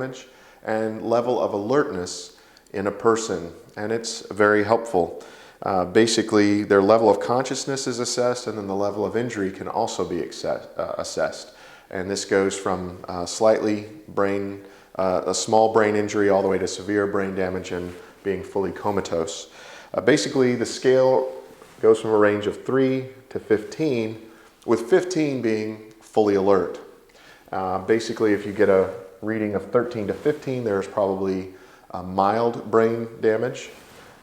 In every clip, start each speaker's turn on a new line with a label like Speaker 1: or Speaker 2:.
Speaker 1: damage and level of alertness in a person, and it's very helpful. Basically, their level of consciousness is assessed, and then the level of injury can also be assessed. And this goes from a small brain injury all the way to severe brain damage and being fully comatose. Basically, the scale goes from a range of 3 to 15, with 15 being fully alert. Basically, if you get a reading of 13 to 15, there's probably mild brain damage.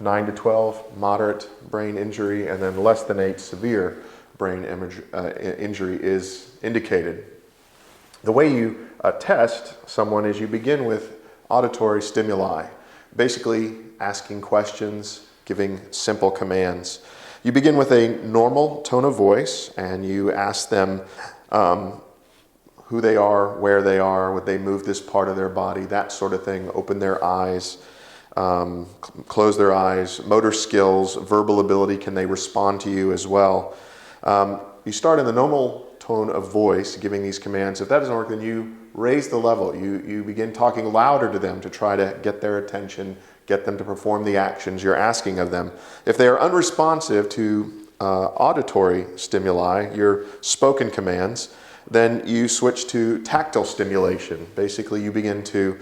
Speaker 1: 9 to 12, moderate brain injury, and then less than 8, severe brain injury is indicated. The way you test someone is you begin with auditory stimuli, basically asking questions, giving simple commands. You begin with a normal tone of voice, and you ask them who they are, where they are, would they move this part of their body, that sort of thing, open their eyes, close their eyes, motor skills, verbal ability, can they respond to you as well. You start in the normal tone of voice, giving these commands. If that doesn't work, then you raise the level. You begin talking louder to them to try to get their attention, get them to perform the actions you're asking of them. If they are unresponsive to auditory stimuli, your spoken commands, then you switch to tactile stimulation. Basically, you begin to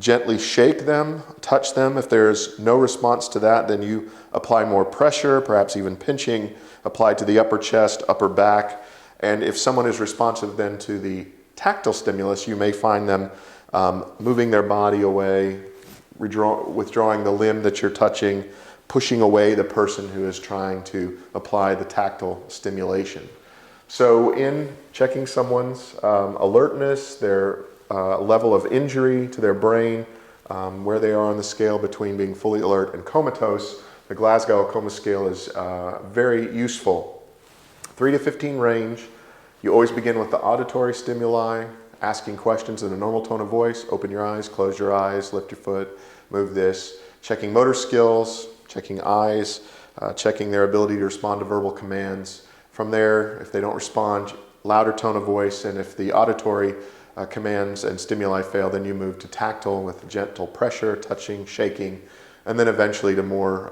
Speaker 1: gently shake them, touch them. If there's no response to that, then you apply more pressure, perhaps even pinching, applied to the upper chest, upper back. And if someone is responsive then to the tactile stimulus, you may find them moving their body away, withdrawing the limb that you're touching, pushing away the person who is trying to apply the tactile stimulation. So in checking someone's alertness, their level of injury to their brain, where they are on the scale between being fully alert and comatose, the Glasgow Coma scale is very useful. 3 to 15 range. You always begin with the auditory stimuli, asking questions in a normal tone of voice. Open your eyes, close your eyes, lift your foot, move this. Checking motor skills, checking eyes, checking their ability to respond to verbal commands. From there, if they don't respond, louder tone of voice, and if the auditory commands and stimuli fail, then you move to tactile with gentle pressure, touching, shaking, and then eventually to more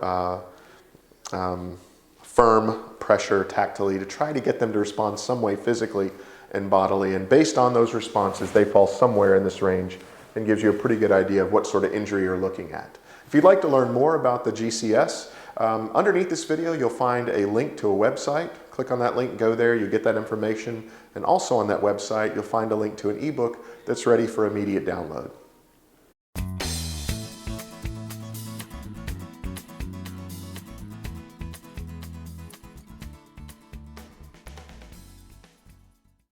Speaker 1: firm pressure tactily to try to get them to respond some way physically and bodily. And based on those responses, they fall somewhere in this range and gives you a pretty good idea of what sort of injury you're looking at. If you'd like to learn more about the GCS, underneath this video you'll find a link to a website. Click on that link, go there, you get that information. And also on that website you'll find a link to an ebook that's ready for immediate download.